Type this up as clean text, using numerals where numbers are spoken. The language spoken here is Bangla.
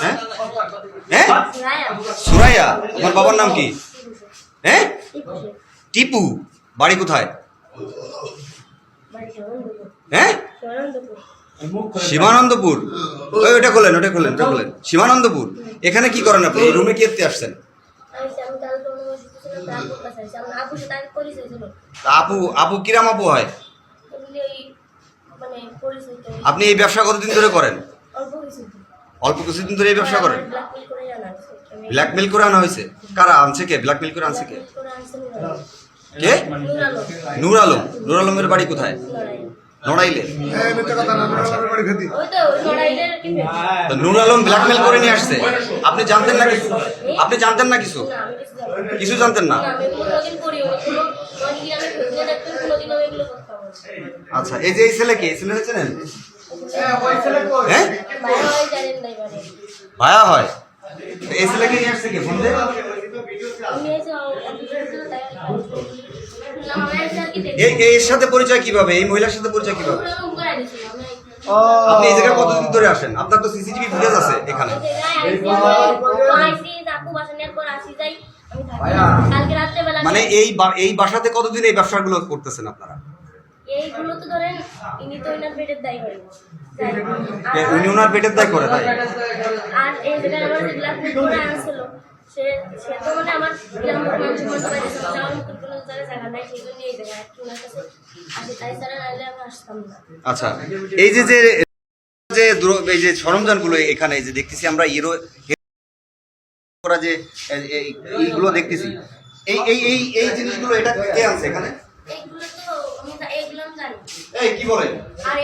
হ্যাঁ হ্যাঁ সুরাইয়া, তোমার বাবার নাম কি? হ্যাঁ টিপু। বাড়ি কোথায়? হ্যাঁ শিবানন্দপুর। ওটা খোলেন, ওটা খোলেন, ওটা খোলেন। শিবানন্দপুর। এখানে কি করেন আপনি? এই রুমে কি করতে আসছেন? আপু, আপু কিরাম আপু হয়? আপনি এই ব্যবসা কতদিন ধরে করেন? অল্প কিছুদিন ধরে এই ব্যবসা করেন? ব্ল্যাকমেল করে আনা হয়েছে? কারা আনছে? কে ব্ল্যাকমেল করে আনছে? কে কে? নূর আলম। নূর আলমের বাড়ি কোথায়? নড়াইলে। নূর আলম ব্ল্যাকমেল করে নিয়ে আসছে। আপনি জানতেন না কিছু? আপনি জানতেন না কিছু? কিছু জানতেন না? আচ্ছা, এই যে এই ছেলে কি? এই ছেলে চেনেন? হ্যাঁ ভায়া হয়। এই ছেলেকে নিয়ে আসছে কে? ফোন দিয়ে এর সাথে পরিচয় কিভাবে? এই মহিলার সাথে পরিচয় কিভাবে? আপনি এই জায়গায় কতদিন ধরে আসেন? আপনার তো সিসিটিভি ফুটেজ আছে এখানে। মানে এই বাসাতে কতদিন এই ব্যবসাগুলো করতেছেন আপনারা? এইগুলো তো ধরেন ইনি তো ওনার পেটের দায় করে। উনি ওনার পেটের দায় করে তাই? আর এই জায়গায় আমার যে ব্ল্যাক করে আনছিল সে তো মানে আমার গ্রাম মানুষ বলতে পারে যাওয়ার মতো কোনো জায়গা নাই, সেই জন্য এই জায়গায় ওনার কাছে আসে, তাই ছাড়া নাহলে আমি আসতাম না। আচ্ছা, এই যে যে এই যে সরঞ্জামগুলো এখানে যে দেখতেছি আমরা হিরো করা যে এইগুলো দেখতেছি, এই এই এই এই জিনিসগুলো এটা কে আনছে এখানে? এইগুলো তো আমি জানি। এই কি বলে? আর